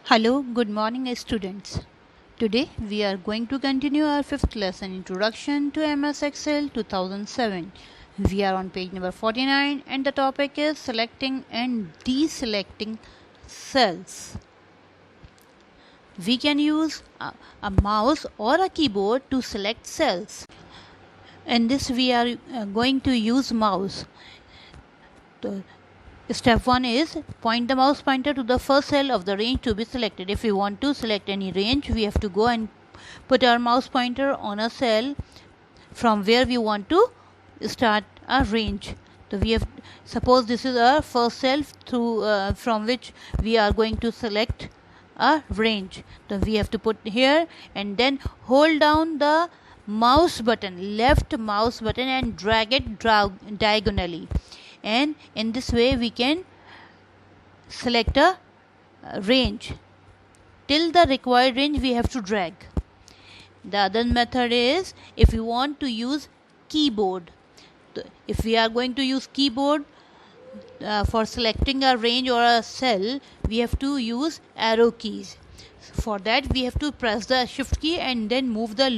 Hello, good morning, students. Today we are going to continue our fifth lesson, Introduction to MS Excel 2007. We are on page number 49 and the topic is selecting and deselecting cells. We can use a mouse or a keyboard to select cells. In this we are going to use mouse. Step 1 is point the mouse pointer to the first cell of the range to be selected. If we want to select any range, we have to go and put our mouse pointer on a cell from where we want to start a range. So we have, suppose this is our first cell from which we are going to select a range. So we have to put here and then hold down the mouse button, left mouse button, and drag it diagonally. And in this way we can select a range. Till the required range we have to drag. The other method is if you want to use keyboard. If we are going to use keyboard for selecting a range or a cell, we have to use arrow keys. For that we have to press the shift key and then move the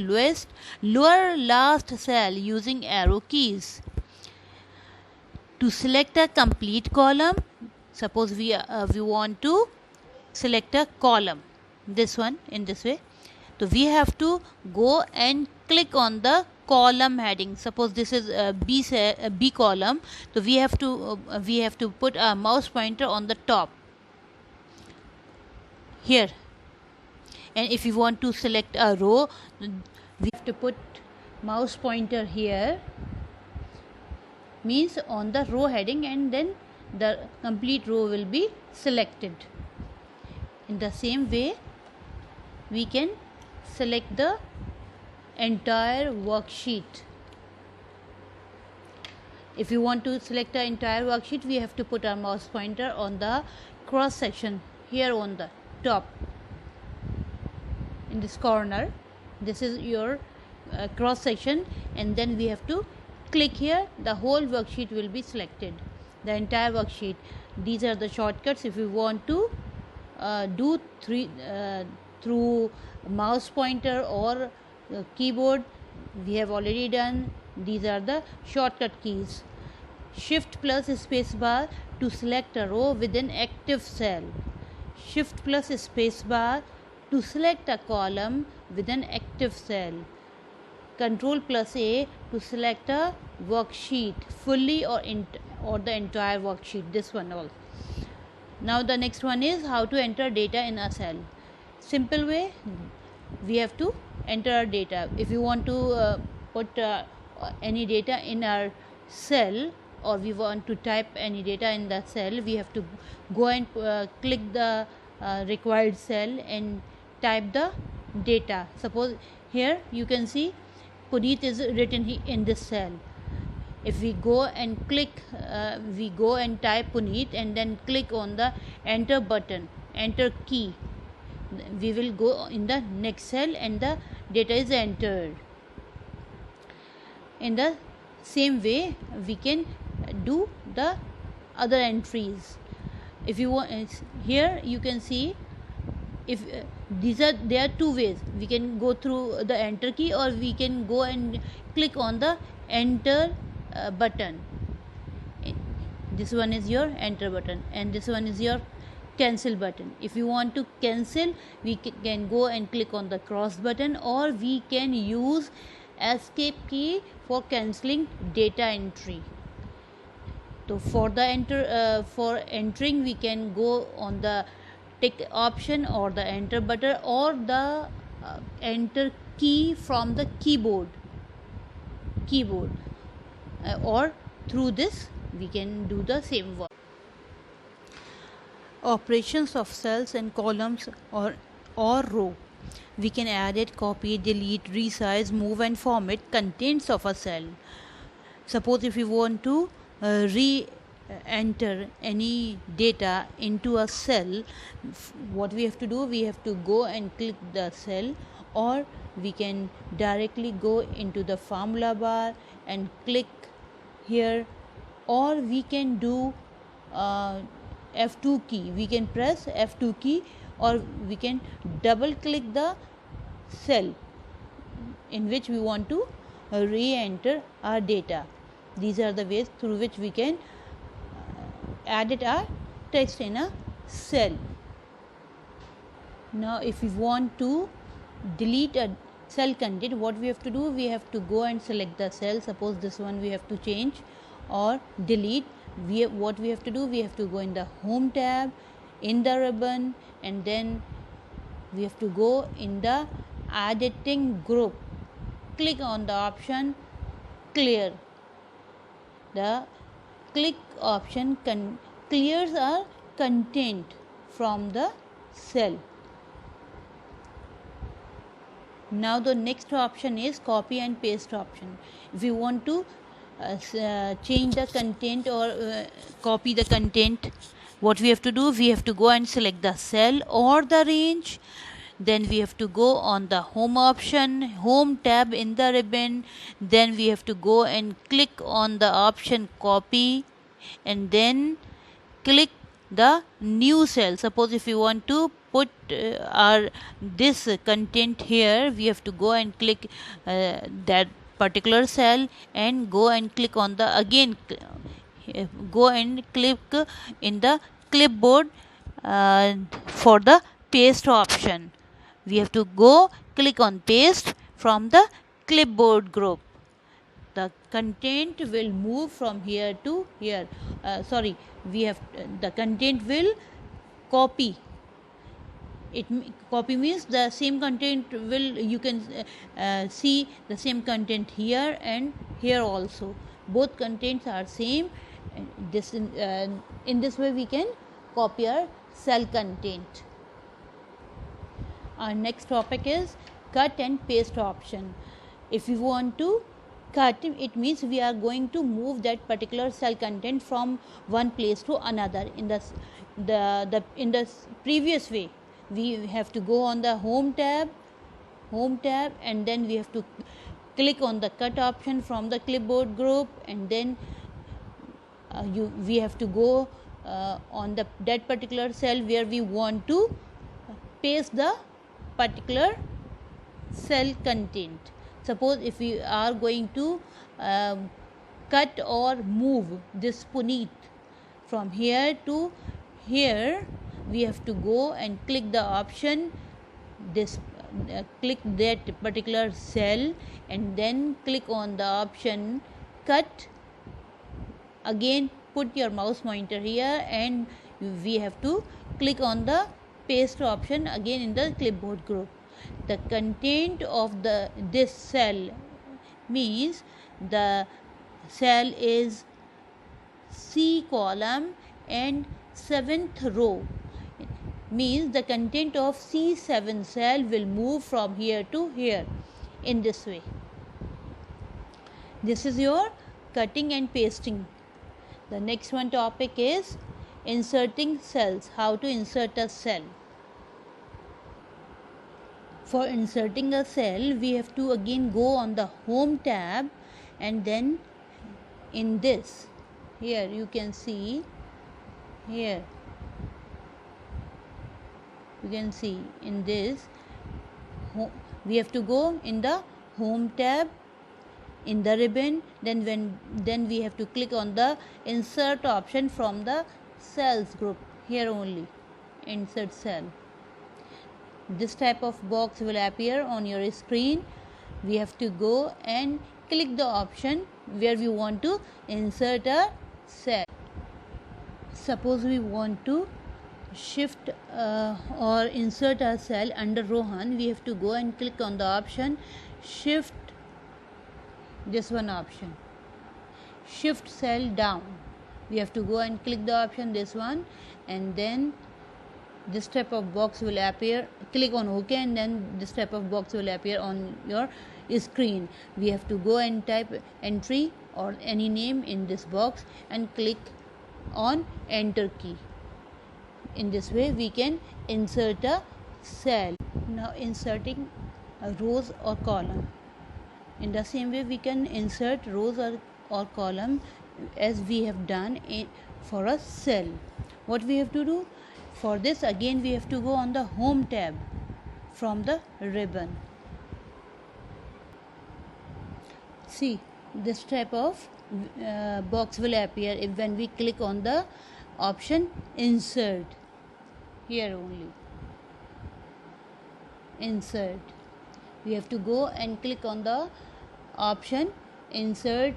lower last cell using arrow keys. To select a complete column, suppose we want to select a column, this one in this way. So we have to go and click on the column heading. Suppose this is a B column, so we have to put a mouse pointer on the top here. And if you want to select a row, we have to put mouse pointer here, means on the row heading, and then the complete row will be selected. In the same way we can select the entire worksheet. If you want to select the entire worksheet, we have to put our mouse pointer on the cross section here on the top in this corner. This is your cross section, and then we have to click here. The whole worksheet will be selected, the entire worksheet. These are the shortcuts. If you want to do through mouse pointer or keyboard, we have already done. These are the shortcut keys. Shift plus space bar to select a row within active cell. Shift plus space bar to select a column within active cell. Control plus A to select a worksheet fully or the entire worksheet, this one also. Now the next one is how to enter data in a cell. Simple way, we have to enter our data. If you want to put any data in our cell, or we want to type any data in the cell, we have to go and click the required cell and type the data. Suppose here you can see Puneet is written in this cell. If we go and click, we go and type Puneet and then click on the enter button, enter key, we will go in the next cell and the data is entered. In the same way we can do the other entries. If you want, here you can see, if there are two ways. We can go through the enter key, or we can go and click on the enter button. This one is your enter button and this one is your cancel button. If you want to cancel, we can go and click on the cross button, or we can use escape key for cancelling data entry. So for the for entering, we can go on the tick option or the enter button or the enter key from the keyboard, or through this we can do the same work. Operations of cells and columns or row. We can edit, copy, delete, resize, move and format contents of a cell. Suppose if we want to enter any data into a cell, what we have to do, we have to go and click the cell, or we can directly go into the formula bar and click here, or we can do F2 key. We can press F2 key or we can double click the cell in which we want to re-enter our data. These are the ways through which we can edit our text in a cell. Now if we want to delete a cell content, what we have to do, we have to go and select the cell. Suppose this one we have to change or delete. What we have to do, we have to go in the home tab, in the ribbon, and then we have to go in the editing group, click on the option clear. The click option clears our content from the cell. Now the next option is copy and paste option. If you want to change the content or copy the content, what we have to do, we have to go and select the cell or the range. Then we have to go on the home option, home tab in the ribbon. Then we have to go and click on the option copy, and then click the new cell. Suppose if you want to put this content here, we have to go and click that particular cell and go and click on the go and click in the clipboard for the paste option. We have to go click on paste from the clipboard group. The content will move from here to here. The content will copy. Copy means the same content you can see the same content here and here also. Both contents are same. In this way we can copy our cell content. Our next topic is cut and paste option. If we want to cut, it means we are going to move that particular cell content from one place to another. In the previous way, we have to go on the home tab, and then we have to click on the cut option from the clipboard group, and then we have to go on that particular cell where we want to paste the particular cell content. Suppose if we are going to cut or move this Puneet from here to here, we have to go and click the option click that particular cell, and then click on the option cut. Again put your mouse pointer here, and we have to click on the paste option again in the clipboard group. The content of this cell means the cell is C column and 7th row, means the content of C7 cell will move from here to here in this way. This is your cutting and pasting. The next one topic is inserting cells. How to insert a cell. For inserting a cell, we have to again go on the home tab, and then in this, here you can see, here you can see in this, we have to go in the home tab in the ribbon, then we have to click on the insert option from the cells group, here only, insert cell. This type of box will appear on your screen. We have to go and click the option where we want to insert a cell. Suppose we want to shift or insert a cell under Rohan, we have to go and click on the option shift, this one option, shift cell down. We have to go and click the option, this one, and then this type of box will appear. Click on OK, and then this type of box will appear on your screen. We have to go and type entry or any name in this box and click on enter key. In this way we can insert a cell. Now inserting a rows or column. In the same way we can insert rows or column as we have done for a cell. What we have to do, For this, again we have to go on the home tab from the ribbon. See, this type of box will appear when we click on the option insert. Here only, insert. We have to go and click on the option insert.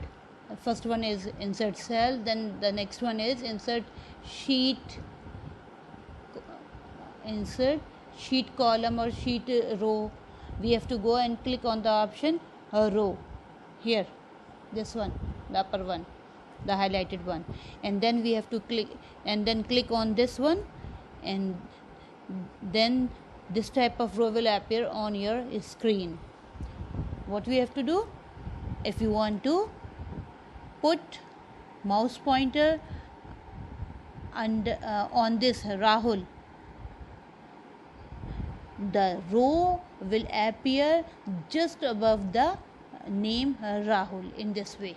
First one is insert cell, then the next one is insert sheet, insert sheet column or sheet row. We have to go and click on the option row. Here, this one, the upper one, the highlighted one, and then we have to click and then click on this one, and then this type of row will appear on your screen. What we have to do, if you want to put mouse pointer and on this Rahul, the row will appear just above the name Rahul. In this way,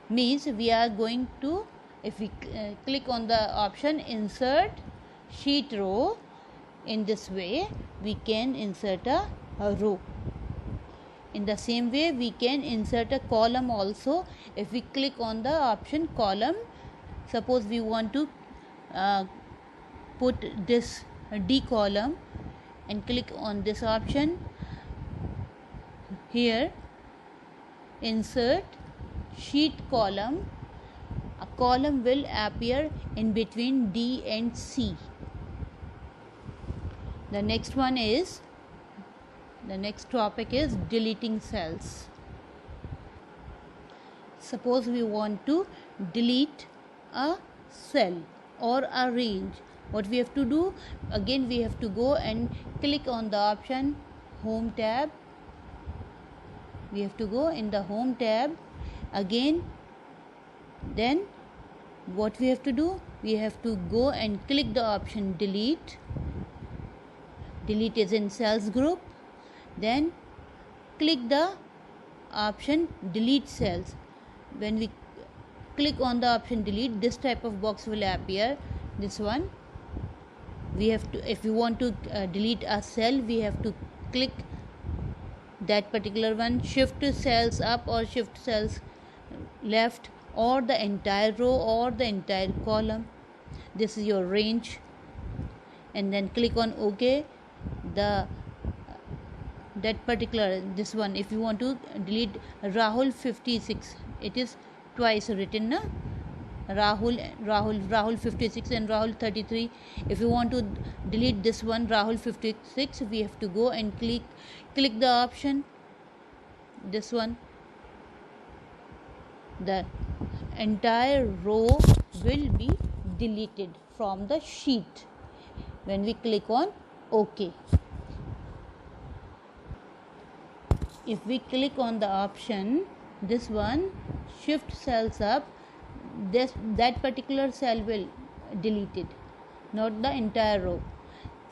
means we are going to, if we click on the option insert sheet row, in this way we can insert a row. In the same way, we can insert a column also. If we click on the option column, suppose we want to put this D column, and click on this option here, insert sheet column. A column will appear in between D and C. The next topic is deleting cells. Suppose we want to delete a cell or a range. What we have to do, again we have to go and click on the option home tab. We have to go in the home tab again. Then what we have to do, we have to go and click the option delete. Delete is in cells group. Then click the option delete cells. When we click on the option delete, this type of box will appear. This one, we have to, if you want to delete a cell, we have to click that particular one, shift cells up or shift cells left, or the entire row or the entire column. This is your range, and then click on OK. That particular, this one, if you want to delete Rahul 56, it is twice written, na? Rahul 56 and Rahul 33. If you want to delete this one, Rahul 56, we have to go and click the option, this one. The entire row will be deleted from the sheet when we click on OK. If we click on the option, this one, shift cells up, that particular cell will deleted, not the entire row.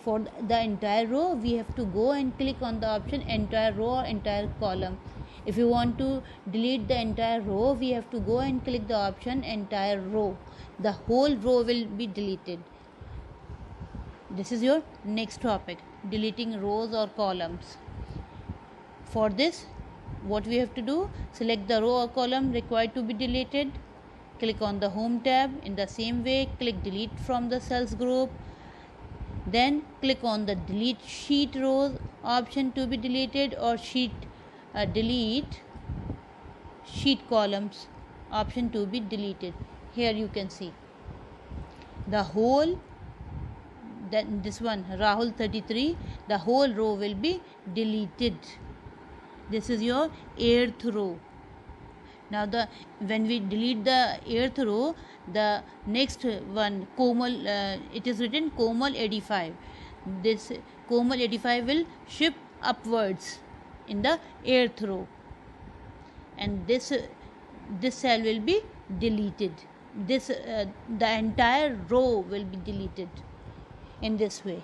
For the entire row, we have to go and click on the option entire row or entire column. If you want to delete the entire row, we have to go and click the option entire row. The whole row will be deleted. This is your next topic, deleting rows or columns. For this, what we have to do, select the row or column required to be deleted, click on the home tab. In the same way, click delete from the cells group, then click on the delete sheet rows option to be deleted, or delete sheet columns option to be deleted. Here you can see the whole, this one Rahul 33, the whole row will be deleted. This is your 8th row. Now when we delete the 8th row, the next one, Komal, it is written Komal 85. This Komal 85 will shift upwards in the 8th row, and this cell will be deleted. The entire row will be deleted in this way.